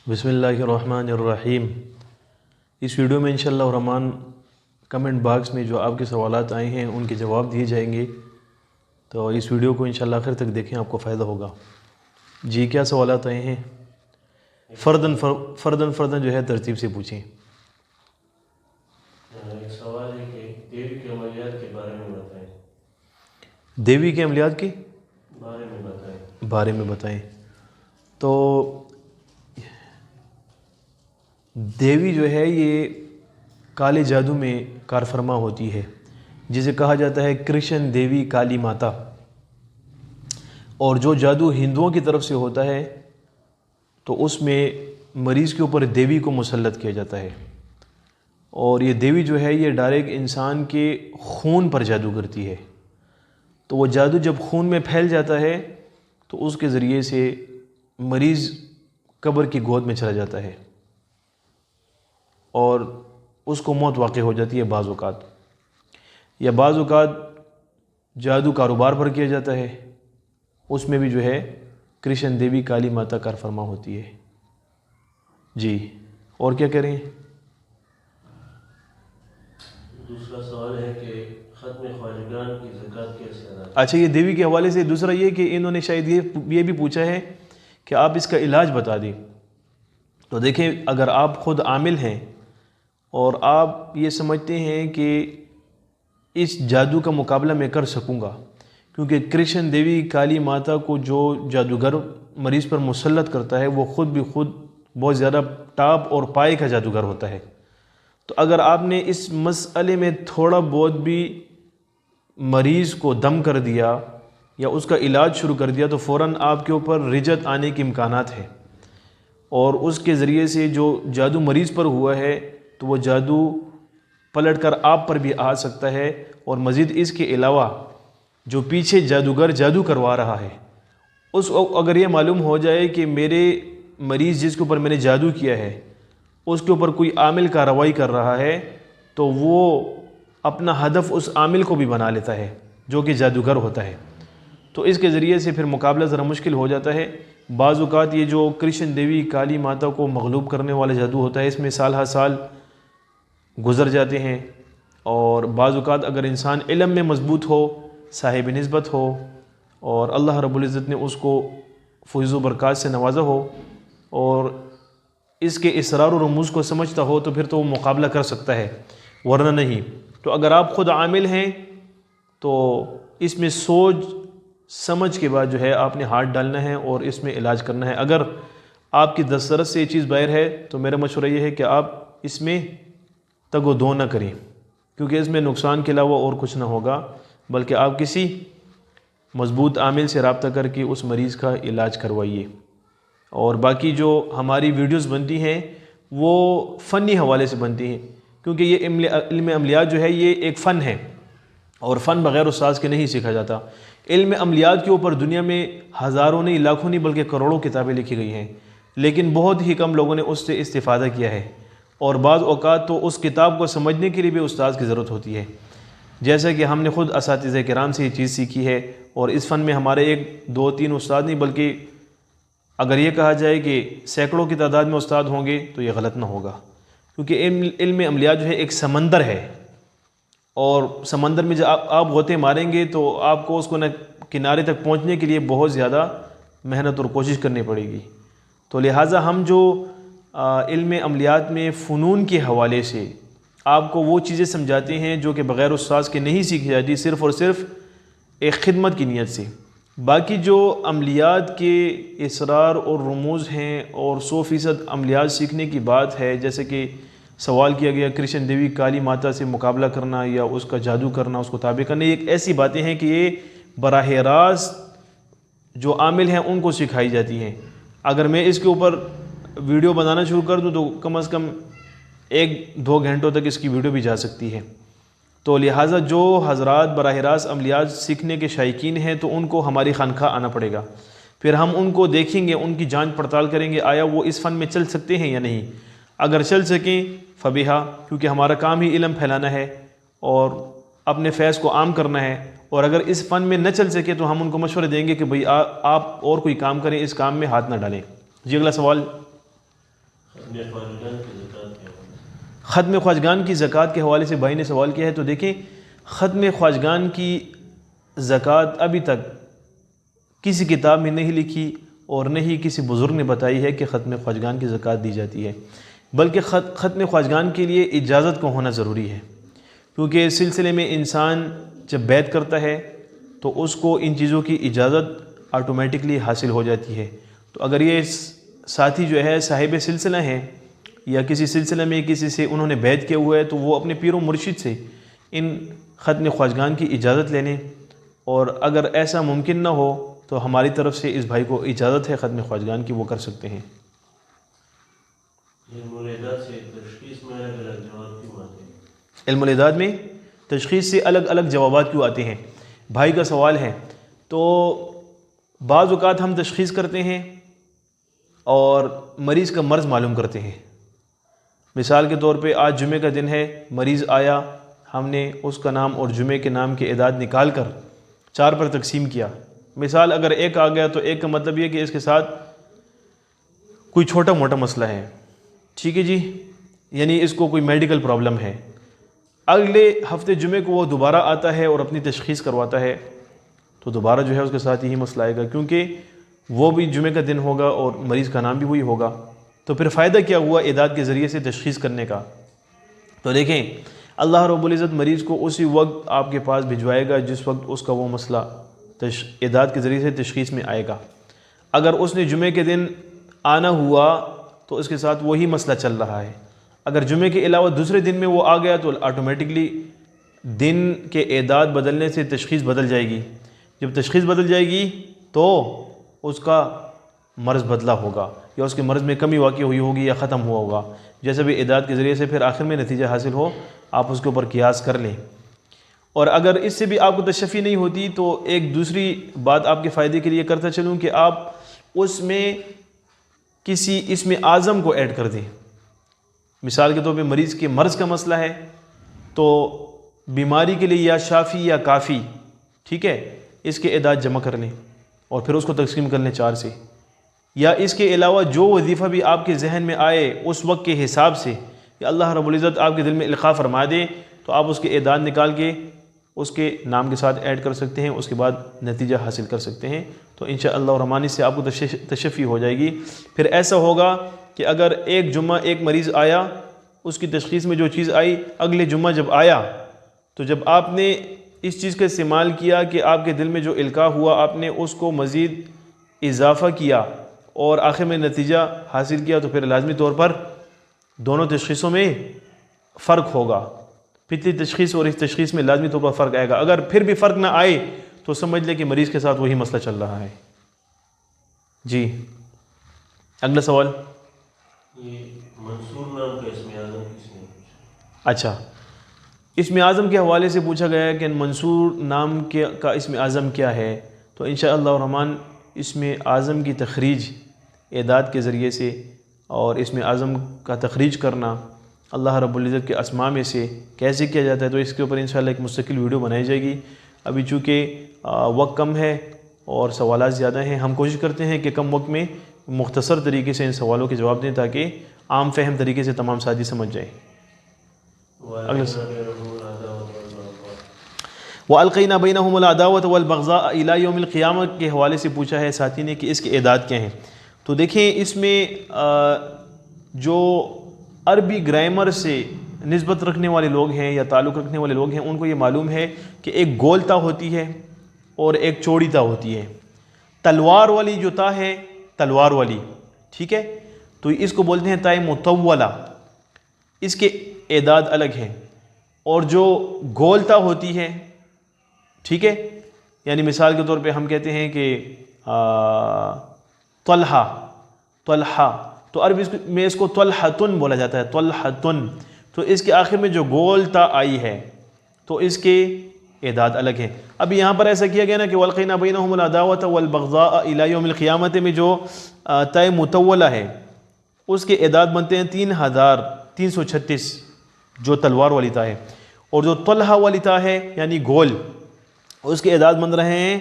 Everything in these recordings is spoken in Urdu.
بسم اللہ الرحمن الرحیم۔ اس ویڈیو میں انشاءاللہ الرحمن کمنٹ باکس میں جو آپ کے سوالات آئے ہیں ان کے جواب دیے جائیں گے، تو اس ویڈیو کو انشاءاللہ آخر تک دیکھیں، آپ کو فائدہ ہوگا۔ جی کیا سوالات آئے ہیں؟ فردن جو ہے ترتیب سے پوچھیں۔ ایک سوال ہے کہ دیوی کے عملیات کے بارے میں بتائیں۔ دیوی کے عملیات کے بارے میں بتائیں۔ تو دیوی جو ہے یہ کالے جادو میں کارفرما ہوتی ہے، جسے کہا جاتا ہے کرشن دیوی کالی ماتا، اور جو جادو ہندوؤں کی طرف سے ہوتا ہے تو اس میں مریض کے اوپر دیوی کو مسلط کیا جاتا ہے، اور یہ دیوی جو ہے یہ ڈائریکٹ انسان کے خون پر جادو کرتی ہے۔ تو وہ جادو جب خون میں پھیل جاتا ہے تو اس کے ذریعے سے مریض قبر کی گود میں چلا جاتا ہے اور اس کو موت واقع ہو جاتی ہے بعض اوقات، یا بعض اوقات جادو کاروبار پر کیا جاتا ہے، اس میں بھی جو ہے کرشن دیوی کالی ماتا کار فرما ہوتی ہے۔ جی اور کیا کہہ رہے ہیں؟ دوسرا سوال ہے کہ ختم خواجگان کی زکوٰۃ کیسے ادا کریں؟ اچھا، یہ دیوی کے حوالے سے دوسرا یہ کہ انہوں نے شاید یہ بھی پوچھا ہے کہ آپ اس کا علاج بتا دیں۔ تو دیکھیں، اگر آپ خود عامل ہیں اور آپ یہ سمجھتے ہیں کہ اس جادو کا مقابلہ میں کر سکوں گا، کیونکہ کرشن دیوی کالی ماتا کو جو جادوگر مریض پر مسلط کرتا ہے وہ خود بہت زیادہ ٹاپ اور پائے کا جادوگر ہوتا ہے، تو اگر آپ نے اس مسئلے میں تھوڑا بہت بھی مریض کو دم کر دیا یا اس کا علاج شروع کر دیا تو فوراً آپ کے اوپر رجت آنے کے امکانات ہیں، اور اس کے ذریعے سے جو جادو مریض پر ہوا ہے تو وہ جادو پلٹ کر آپ پر بھی آ سکتا ہے، اور مزید اس کے علاوہ جو پیچھے جادوگر جادو کروا رہا ہے اس اگر یہ معلوم ہو جائے کہ میرے مریض جس کے اوپر میں نے جادو کیا ہے اس کے اوپر کوئی عامل کارروائی کر رہا ہے تو وہ اپنا ہدف اس عامل کو بھی بنا لیتا ہے جو کہ جادوگر ہوتا ہے، تو اس کے ذریعے سے پھر مقابلہ ذرا مشکل ہو جاتا ہے۔ بعض اوقات یہ جو کرشن دیوی کالی ماتا کو مغلوب کرنے والا جادو ہوتا ہے اس میں سال ہر سال گزر جاتے ہیں، اور بعض اوقات اگر انسان علم میں مضبوط ہو، صاحب نسبت ہو، اور اللہ رب العزت نے اس کو فیض و برکات سے نوازا ہو اور اس کے اسرار و رموز کو سمجھتا ہو تو پھر تو وہ مقابلہ کر سکتا ہے، ورنہ نہیں۔ تو اگر آپ خود عامل ہیں تو اس میں سوچ سمجھ کے بعد جو ہے آپ نے ہاتھ ڈالنا ہے اور اس میں علاج کرنا ہے۔ اگر آپ کی دسترس سے یہ چیز باہر ہے تو میرا مشورہ یہ ہے کہ آپ اس میں تگ و دو نہ کریں، کیونکہ اس میں نقصان کے علاوہ اور کچھ نہ ہوگا، بلکہ آپ کسی مضبوط عامل سے رابطہ کر کے اس مریض کا علاج کروائیے۔ اور باقی جو ہماری ویڈیوز بنتی ہیں وہ فنی حوالے سے بنتی ہیں، کیونکہ یہ علم عملیات جو ہے یہ ایک فن ہے، اور فن بغیر استاذ کے نہیں سیکھا جاتا۔ علم عملیات کے اوپر دنیا میں ہزاروں نہیں، لاکھوں نہیں، بلکہ کروڑوں کتابیں لکھی گئی ہیں، لیکن بہت ہی کم لوگوں نے اس سے استفادہ کیا ہے، اور بعض اوقات تو اس کتاب کو سمجھنے کے لیے بھی استاذ کی ضرورت ہوتی ہے، جیسا کہ ہم نے خود اساتذہ کرام سے یہ چیز سیکھی ہے، اور اس فن میں ہمارے ایک دو تین استاد نہیں بلکہ اگر یہ کہا جائے کہ سینکڑوں کی تعداد میں استاد ہوں گے تو یہ غلط نہ ہوگا، کیونکہ علم عملیات جو ہے ایک سمندر ہے، اور سمندر میں جب آپ غوطے ماریں گے تو آپ کو اس کو کنارے تک پہنچنے کے لیے بہت زیادہ محنت اور کوشش کرنی پڑے گی۔ تو لہٰذا ہم جو علم عملیات میں فنون کے حوالے سے آپ کو وہ چیزیں سمجھاتے ہیں جو کہ بغیر استاذ کے نہیں سیکھی جاتی، صرف اور صرف ایک خدمت کی نیت سے۔ باقی جو عملیات کے اسرار اور رموز ہیں اور 100% عملیات سیکھنے کی بات ہے، جیسے کہ سوال کیا گیا کرشن دیوی کالی ماتا سے مقابلہ کرنا یا اس کا جادو کرنا، اس کو تابع کرنا، یہ ایک ایسی باتیں ہیں کہ یہ براہ راست جو عامل ہیں ان کو سکھائی جاتی ہیں۔ اگر میں اس کے اوپر ویڈیو بنانا شروع کر دوں تو کم از کم 1-2 گھنٹوں تک اس کی ویڈیو بھی جا سکتی ہے، تو لہٰذا جو حضرات براہ راست عملیات سیکھنے کے شائقین ہیں تو ان کو ہماری خانقاہ آنا پڑے گا، پھر ہم ان کو دیکھیں گے، ان کی جانچ پڑتال کریں گے آیا وہ اس فن میں چل سکتے ہیں یا نہیں۔ اگر چل سکیں فبیہا، کیونکہ ہمارا کام ہی علم پھیلانا ہے اور اپنے فیض کو عام کرنا ہے، اور اگر اس فن میں نہ چل سکے تو ہم ان کو مشورہ دیں گے کہ بھئی آپ اور کوئی کام کریں، اس کام میں ہاتھ نہ ڈالیں۔ جی اگلا سوال۔ خواجگان کی زکوٰۃ کے حوالے سے؟ ختم خواجگان کی زکوٰۃ کے حوالے سے بھائی نے سوال کیا ہے، تو دیکھیں ختم خواجگان کی زکوٰۃ ابھی تک کسی کتاب میں نہیں لکھی اور نہ ہی کسی بزرگ نے بتائی ہے کہ ختم خواجگان کی زکوٰۃ دی جاتی ہے، بلکہ ختم خواجگان کے لیے اجازت کو ہونا ضروری ہے، کیونکہ اس سلسلے میں انسان جب بیعت کرتا ہے تو اس کو ان چیزوں کی اجازت آٹومیٹکلی حاصل ہو جاتی ہے۔ تو اگر یہ ساتھی جو ہے صاحب سلسلہ ہیں یا کسی سلسلے میں کسی سے انہوں نے بیعت کیا ہوا ہے، تو وہ اپنے پیر و مرشد سے ان ختم خواجگان کی اجازت لے لیں، اور اگر ایسا ممکن نہ ہو تو ہماری طرف سے اس بھائی کو اجازت ہے ختم خواجگان کی، وہ کر سکتے ہیں۔ علم الاعداد سے تشخیص میں الگ الگ جواب کیوں آتے ہیں؟ علم الاعداد میں تشخیص سے الگ الگ جوابات کیوں آتے ہیں، بھائی کا سوال ہے۔ تو بعض اوقات ہم تشخیص کرتے ہیں اور مریض کا مرض معلوم کرتے ہیں۔ مثال کے طور پہ آج جمعے کا دن ہے، مریض آیا، ہم نے اس کا نام اور جمعے کے نام کے اعداد نکال کر 4 پر تقسیم کیا۔ مثال اگر 1 آ گیا تو 1 کا مطلب یہ کہ اس کے ساتھ کوئی چھوٹا موٹا مسئلہ ہے، ٹھیک ہے جی، یعنی اس کو کوئی میڈیکل پرابلم ہے۔ اگلے ہفتے جمعے کو وہ دوبارہ آتا ہے اور اپنی تشخیص کرواتا ہے، تو دوبارہ جو ہے اس کے ساتھ یہی مسئلہ آئے گا، کیونکہ وہ بھی جمعے کا دن ہوگا اور مریض کا نام بھی وہی ہوگا۔ تو پھر فائدہ کیا ہوا اعداد کے ذریعے سے تشخیص کرنے کا؟ تو دیکھیں اللہ رب العزت مریض کو اسی وقت آپ کے پاس بھجوائے گا جس وقت اس کا وہ مسئلہ اعداد کے ذریعے سے تشخیص میں آئے گا۔ اگر اس نے جمعے کے دن آنا ہوا تو اس کے ساتھ وہی مسئلہ چل رہا ہے، اگر جمعے کے علاوہ دوسرے دن میں وہ آ گیا تو آٹومیٹکلی دن کے اعداد بدلنے سے تشخیص بدل جائے گی۔ جب تشخیص بدل جائے گی تو اس کا مرض بدلا ہوگا، یا اس کے مرض میں کمی واقع ہوئی ہوگی یا ختم ہوا ہوگا، جیسے بھی اعداد کے ذریعے سے پھر آخر میں نتیجہ حاصل ہو، آپ اس کے اوپر قیاس کر لیں۔ اور اگر اس سے بھی آپ کو تشفی نہیں ہوتی تو ایک دوسری بات آپ کے فائدے کے لیے کرتا چلوں کہ آپ اس میں کسی اسم اعظم کو ایڈ کر دیں۔ مثال کے طور پہ مریض کے مرض کا مسئلہ ہے تو بیماری کے لیے یا شافی یا کافی، ٹھیک ہے، اس کے اعداد جمع کر لیں اور پھر اس کو تقسیم کر لیں 4 سے، یا اس کے علاوہ جو وظیفہ بھی آپ کے ذہن میں آئے اس وقت کے حساب سے، کہ اللہ رب العزت آپ کے دل میں القاء فرما دے، تو آپ اس کے اعداد نکال کے اس کے نام کے ساتھ ایڈ کر سکتے ہیں، اس کے بعد نتیجہ حاصل کر سکتے ہیں، تو انشاءاللہ الرحمن سے آپ کو تشفی ہو جائے گی۔ پھر ایسا ہوگا کہ اگر ایک جمعہ ایک مریض آیا، اس کی تشخیص میں جو چیز آئی، اگلے جمعہ جب آیا تو جب آپ نے اس چیز کا استعمال کیا کہ آپ کے دل میں جو القاء ہوا آپ نے اس کو مزید اضافہ کیا اور آخر میں نتیجہ حاصل کیا، تو پھر لازمی طور پر دونوں تشخیصوں میں فرق ہوگا، پچھلی تشخیص اور اس تشخیص میں لازمی طور پر فرق آئے گا۔ اگر پھر بھی فرق نہ آئے تو سمجھ لیں کہ مریض کے ساتھ وہی مسئلہ چل رہا ہے۔ جی اگلا سوال۔ یہ منصور نام کا اسم اعظم کس نے پوچھا؟ اچھا، اسم اعظم کے حوالے سے پوچھا گیا ہے کہ منصور نام کا اسم اعظم کیا ہے، تو انشاءاللہ الرحمن اسم اعظم کی تخریج اعداد کے ذریعے سے، اور اسم اعظم کا تخریج کرنا اللہ رب العزت کے اسماء میں سے کیسے کیا جاتا ہے، تو اس کے اوپر انشاءاللہ ایک مستقل ویڈیو بنائی جائے گی۔ ابھی چونکہ وقت کم ہے اور سوالات زیادہ ہیں، ہم کوشش کرتے ہیں کہ کم وقت میں مختصر طریقے سے ان سوالوں کے جواب دیں تاکہ عام فہم طریقے سے تمام ساتھی سمجھ جائیں۔ وَأَلْقَيْنَا بَيْنَهُمُ الْعَدَاوَةَ وَالْبَغْضَاءَ إِلَى يَوْمِ الْقِيَامَةِ کے حوالے سے پوچھا ہے ساتھی نے کہ اس کے اعداد کیا ہیں۔ تو دیکھیں اس میں جو عربی گرامر سے نسبت رکھنے والے لوگ ہیں یا تعلق رکھنے والے لوگ ہیں ان کو یہ معلوم ہے کہ ایک گول تا ہوتی ہے اور ایک چوڑی تا ہوتی ہے۔ تلوار والی جو تا ہے، تلوار والی، ٹھیک ہے، تو اس کو بولتے ہیں تائے مطولہ، اس کے اعداد الگ ہیں۔ اور جو گول تا ہوتی ہے، ٹھیک ہے، یعنی مثال کے طور پہ ہم کہتے ہیں کہ طلحہ، تو عربی میں اس کو طلحتن بولا جاتا ہے، طلحتن، تو اس کے آخر میں جو گول تا آئی ہے تو اس کے اعداد الگ ہیں۔ اب یہاں پر ایسا کیا گیا نا کہ وَأَلْقَيْنَا بَيْنَهُمُ الْعَدَاوَةَ وَالْبَغْضَاءَ إِلَى يَوْمِ الْقِيَامَةِ میں جو تائے مطولہ ہے اس کے اعداد بنتے ہیں 3336 جو تلوار والی تا ہے، اور جو طلحہ والی تا ہے یعنی گول، اس کے اعداد بن رہے ہیں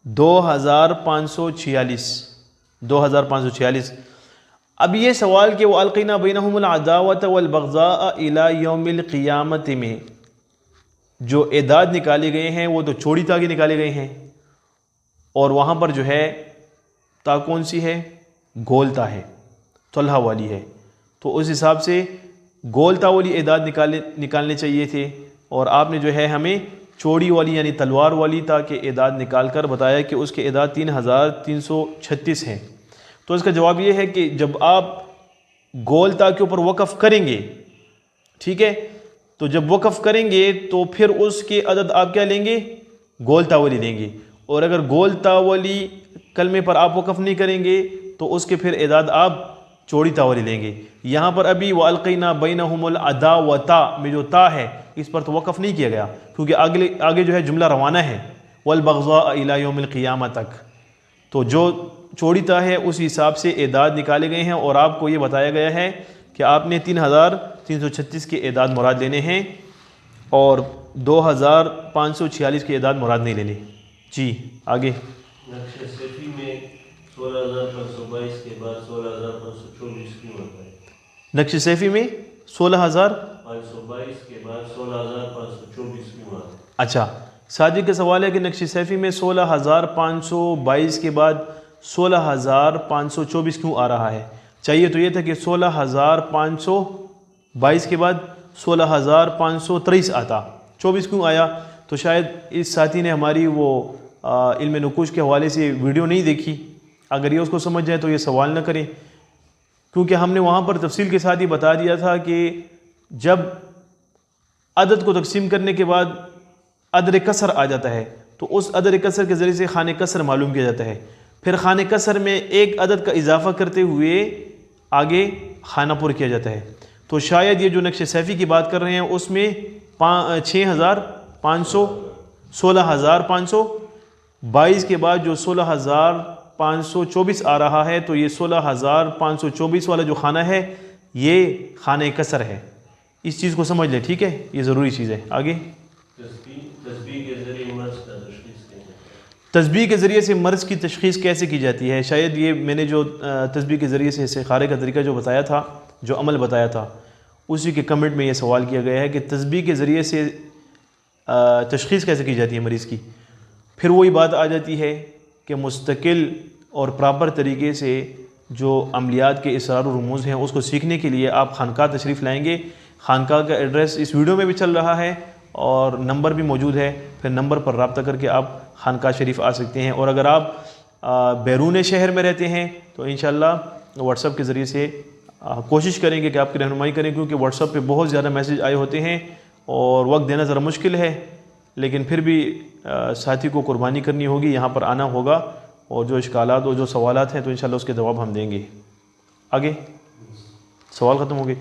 2546۔ اب یہ سوال کہ وَأَلْقَيْنَا بَيْنَهُمُ الْعَدَاوَةَ وَالْبَغْضَاءَ إِلَى يَوْمِ الْقِيَامَةِ میں جو اعداد نکالے گئے ہیں وہ تو چوڑی تا کے نکالے گئے ہیں، اور وہاں پر جو ہے تا کون سی ہے؟ گول تا ہے، طلحہ والی ہے، تو اس حساب سے گول تا والی اعداد نکالنے چاہیے تھے، اور آپ نے جو ہے ہمیں چوڑی والی یعنی تلوار والی تا کے اعداد نکال کر بتایا کہ اس کے اعداد 3336 ہیں۔ تو اس کا جواب یہ ہے کہ جب آپ گول تا کے اوپر وقف کریں گے، ٹھیک ہے، تو جب وقف کریں گے تو پھر اس کے عدد آپ کیا لیں گے؟ گول تا والی لیں گے، اور اگر گول تا والی کلمے پر آپ وقف نہیں کریں گے تو اس کے پھر اعداد آپ چوڑی تا والی لیں گے۔ یہاں پر ابھی وَأَلْقَيْنَا بَيْنَهُمُ الْعَدَاوَةَ میں جو تا ہے اس پر تو وقف نہیں کیا گیا، کیونکہ آگے جو ہے جملہ روانہ ہے وَالْبَغْضَاءَ إِلَى يَوْمِ الْقِيَامَةِ تک، تو جو چوڑی تا ہے اس حساب سے اعداد نکالے گئے ہیں، اور آپ کو یہ بتایا گیا ہے کہ آپ نے 3336 کے اعداد مراد لینے ہیں اور 2546 کے اعداد مراد نہیں لینے۔ جی آگے۔ نقش صفی میں 16522 کے بعد 16524 کیوں آتا ہے؟ نقش صیفی میں 16522 کے بعد 16524 کیوں آتا ہے؟ اچھا، ساجد کا سوال ہے کہ نقش صیفی میں 16522 کے بعد 16524 کیوں آ رہا ہے؟ چاہیے تو یہ تھا کہ 16522 کے بعد 16523 آتا، 24 کیوں آیا؟ تو شاید اس ساتھی نے ہماری وہ علم نقوش کے حوالے سے ویڈیو نہیں دیکھی، اگر یہ اس کو سمجھ جائے تو یہ سوال نہ کریں، کیونکہ ہم نے وہاں پر تفصیل کے ساتھ ہی بتا دیا تھا کہ جب عدد کو تقسیم کرنے کے بعد عدد کسر آ جاتا ہے تو اس عدد کسر کے ذریعے سے خانہ کسر معلوم کیا جاتا ہے، پھر خانہ کسر میں ایک عدد کا اضافہ کرتے ہوئے آگے خانہ پر کیا جاتا ہے۔ تو شاید یہ جو نقش صیفی کی بات کر رہے ہیں اس میں 16522 کے بعد جو 16524 آ رہا ہے، تو یہ 16524 والا جو خانہ ہے یہ خانہ کسر ہے، اس چیز کو سمجھ لیں، ٹھیک ہے، یہ ضروری چیز ہے۔ آگے۔ تسبیح کے ذریعے مرض کا تشخیص کیسے؟ تسبیح کے ذریعے سے مرض کی تشخیص کیسے کی جاتی ہے؟ شاید یہ میں نے جو تسبیح کے ذریعے سے استخارے کا طریقہ جو بتایا تھا، جو عمل بتایا تھا، اسی کے کمنٹ میں یہ سوال کیا گیا ہے کہ تسبیح کے ذریعے سے تشخیص کیسے کی جاتی ہے مریض کی؟ پھر وہی بات آ جاتی ہے کہ مستقل اور پراپر طریقے سے جو عملیات کے اسرار و رموز ہیں اس کو سیکھنے کے لیے آپ خانقاہ تشریف لائیں گے۔ خانقاہ کا ایڈریس اس ویڈیو میں بھی چل رہا ہے اور نمبر بھی موجود ہے، پھر نمبر پر رابطہ کر کے آپ خانقاہ شریف آ سکتے ہیں، اور اگر آپ بیرون شہر میں رہتے ہیں تو انشاءاللہ واٹس ایپ کے ذریعے سے کوشش کریں گے کہ آپ کی رہنمائی کریں، کیونکہ واٹس ایپ پہ بہت زیادہ میسیج آئے ہوتے ہیں اور وقت دینا ذرا مشکل ہے، لیکن پھر بھی ساتھی کو قربانی کرنی ہوگی، یہاں پر آنا ہوگا، اور جو اشکالات اور جو سوالات ہیں تو انشاءاللہ اس کے جواب ہم دیں گے۔ آگے سوال ختم ہو گئے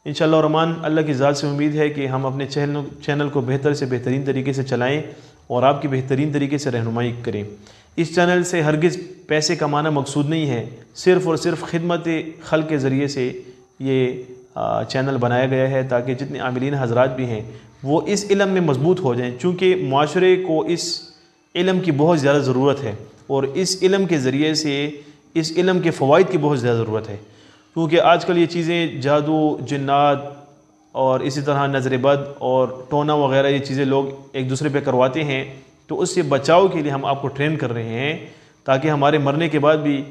انشاءاللہ الرحمن۔ اللہ کی ذات سے امید ہے کہ ہم اپنے چینل کو بہتر سے بہترین طریقے سے چلائیں اور آپ کی بہترین طریقے سے رہنمائی کریں۔ اس چینل سے ہرگز پیسے کمانا مقصود نہیں ہے، صرف اور صرف خدمت خلق کے ذریعے سے یہ چینل بنایا گیا ہے تاکہ جتنے عاملین حضرات بھی ہیں وہ اس علم میں مضبوط ہو جائیں، چونکہ معاشرے کو اس علم کی بہت زیادہ ضرورت ہے، اور اس علم کے ذریعے سے اس علم کے فوائد کی بہت زیادہ ضرورت ہے، کیونکہ آج کل یہ چیزیں جادو، جنات اور اسی طرح نظر بد اور ٹونا وغیرہ یہ چیزیں لوگ ایک دوسرے پہ کرواتے ہیں، تو اس سے بچاؤ کے لیے ہم آپ کو ٹرین کر رہے ہیں تاکہ ہمارے مرنے کے بعد بھی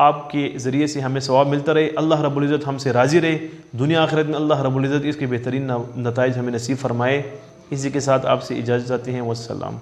آپ کے ذریعے سے ہمیں ثواب ملتا رہے، اللہ رب العزت ہم سے راضی رہے، دنیا آخرت میں اللہ رب العزت اس کے بہترین نتائج ہمیں نصیب فرمائے۔ اسی کے ساتھ آپ سے اجازت چاہتے ہیں، والسلام۔